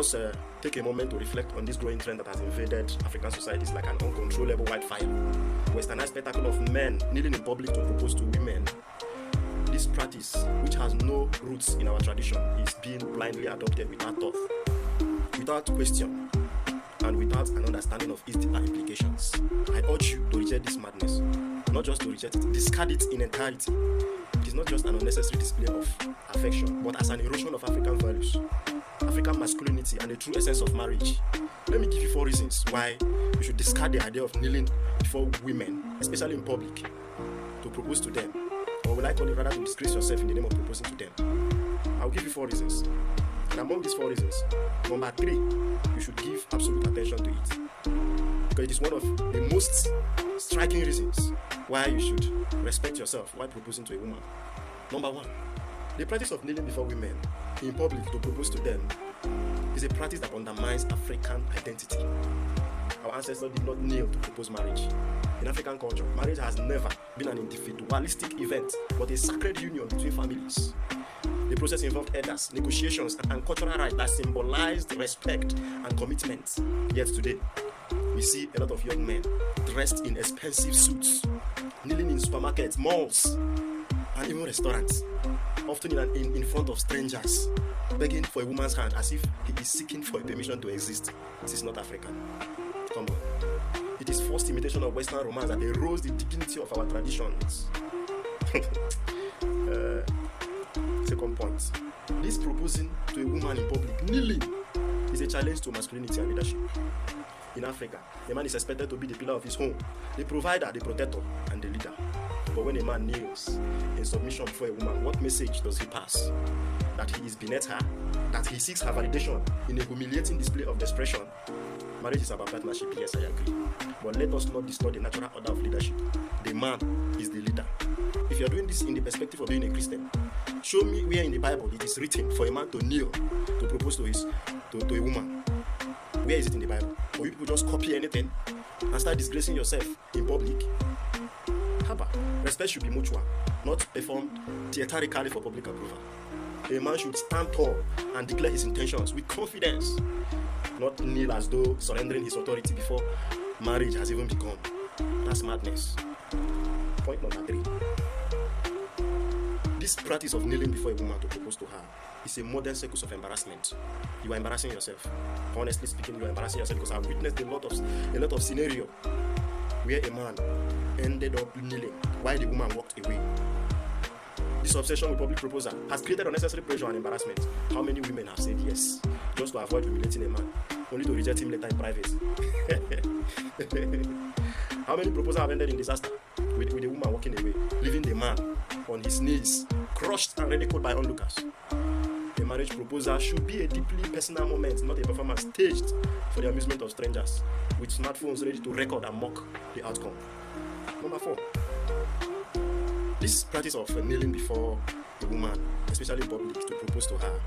us take a moment to reflect on this growing trend that has invaded African societies like an uncontrollable wildfire. Westernized spectacle of men kneeling in public to propose to women. This practice, which has no roots in our tradition, is being blindly adopted without thought, without question, and without an understanding of its deeper implications. I urge you to reject this madness. Not just to reject it, discard it in entirety. It is not just an unnecessary display of affection, but as an erosion of African values, African masculinity, and the true essence of marriage. Let me give you 4 reasons why you should discard the idea of kneeling before women, especially in public, to propose to them. Or would I call it rather to disgrace yourself in the name of proposing to them? I'll give you 4 reasons. And among these 4 reasons, number 3, you should give absolute attention to it. Because it is one of the most striking reasons why you should respect yourself while proposing to a woman. Number 1, the practice of kneeling before women in public to propose to them is a practice that undermines African identity. Our ancestors did not kneel to propose marriage. In African culture, marriage has never been an individualistic event, but a sacred union between families. The process involved elders, negotiations, and cultural rites that symbolized respect and commitment. Yet today, we see a lot of young men dressed in expensive suits, kneeling in supermarkets, malls, and even restaurants, often in front of strangers, begging for a woman's hand as if he is seeking for a permission to exist. This is not African. Come on. It is forced imitation of Western romance that erodes the dignity of our traditions. Second point. This proposing to a woman in public, kneeling, is a challenge to masculinity and leadership. In Africa, a man is expected to be the pillar of his home, the provider, the protector, and the leader. But when a man kneels in submission before a woman, what message does he pass? That he is beneath her, that he seeks her validation in a humiliating display of desperation. Marriage is about partnership, yes, I agree. But let us not distort the natural order of leadership. The man is the leader. If you are doing this in the perspective of being a Christian, show me where in the Bible it is written for a man to kneel to propose to a woman. Where is it in the Bible? Or you people just copy anything and start disgracing yourself in public? Haba, respect should be mutual, not performed theatrically for public approval. A man should stand tall and declare his intentions with confidence, not kneel as though surrendering his authority before marriage has even begun. That's madness. Point number 3. This practice of kneeling before a woman to propose to her is a modern circus of embarrassment. You are embarrassing yourself. Honestly speaking, you are embarrassing yourself because I've witnessed a lot of scenario where a man ended up kneeling while the woman walked away. This obsession with public proposal has created unnecessary pressure and embarrassment. How many women have said yes just to avoid humiliating a man, only to reject him later in private? How many proposals have ended in disaster with the woman walking away, leaving the man on his knees, crushed and ridiculed by onlookers? A marriage proposal should be a deeply personal moment, not a performance staged for the amusement of strangers, with smartphones ready to record and mock the outcome. Number 4. This practice of kneeling before a woman, especially in public, to propose to her,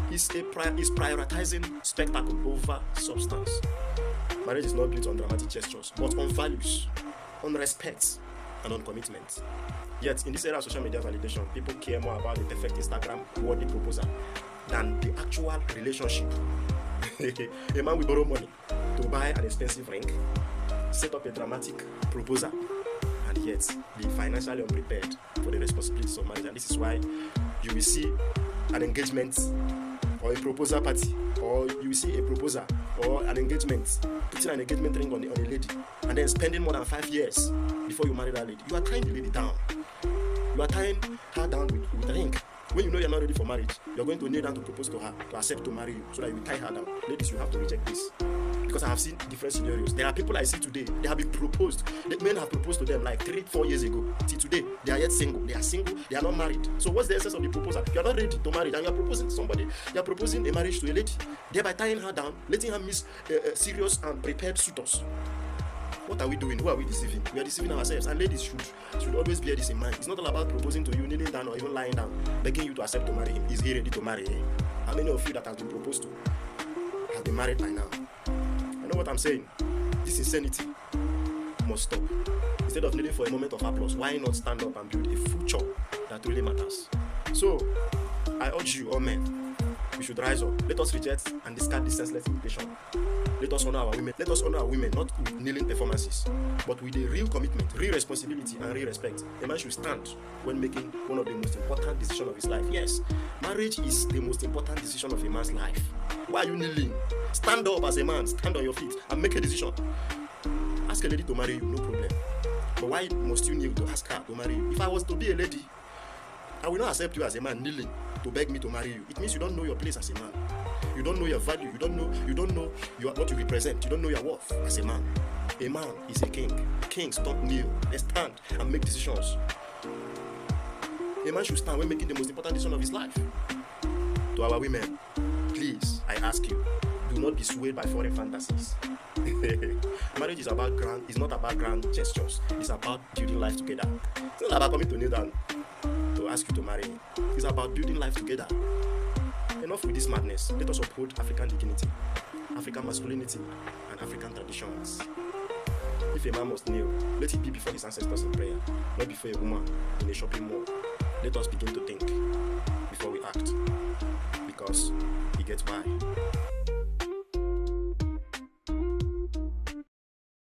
is prioritizing spectacle over substance. Marriage is not built on dramatic gestures, but on values, on respect, and on commitment. Yet, in this era of social media validation, people care more about the perfect Instagram-worthy proposal than the actual relationship. A man will borrow money to buy an expensive ring, set up a dramatic proposal, and yet be financially unprepared for the responsibilities of marriage. And this is why you will see an engagement or a proposal party, or you will see a proposal or an engagement, putting an engagement ring on a lady, and then spending more than 5 years before you marry that lady. You are tying the lady down. You are tying her down with a ring. When you know you're not ready for marriage, you're going to kneel down to propose to her, to accept to marry you, so that you will tie her down. Ladies, you have to reject this. Because I have seen different scenarios. There are people I see today, they have been proposed. The men have proposed to them like 3-4 years ago. Till today, they are yet single. They are single, they are not married. So what's the essence of the proposal? You are not ready to marry, and you are proposing to somebody. You are proposing a marriage to a lady, thereby tying her down, letting her miss serious and prepared suitors. What are we doing? Who are we deceiving? We are deceiving ourselves. And ladies should always bear this in mind. It's not all about proposing to you, kneeling down or even lying down, begging you to accept to marry him. Is he ready to marry her? How many of you that have been proposed to have been married by now? I know what I'm saying. This insanity must stop. Instead of kneeling for a moment of applause, why not stand up and build a future that really matters? So, I urge you, all men, We should rise up. Let us reject and discard this senseless invitation. Let us honor our women. Let us honor our women, not with kneeling performances, but with a real commitment, real responsibility, and real respect. A man should stand when making one of the most important decisions of his life. Yes, marriage is the most important decision of a man's life. Why are you kneeling? Stand up as a man, stand on your feet, and make a decision. Ask a lady to marry you, no problem. But why must you kneel to ask her to marry you? If I was to be a lady, I will not accept you as a man kneeling to beg me to marry you. It means you don't know your place as a man. You don't know your value. You don't know what you represent. You don't know your worth as a man. A man is a king. Kings don't kneel. They stand and make decisions. A man should stand when making the most important decision of his life. To our women, please, I ask you, do not be swayed by foreign fantasies. Marriage is about it's not about grand gestures. It's about building life together. It's not about coming to kneel down to ask you to marry me. It's about building life together. Enough with this madness. Let us uphold African dignity, African masculinity, and African traditions. If a man must kneel, let it be before his ancestors in prayer, not before a woman in a shopping mall. Let us begin to think before we act, because it gets by.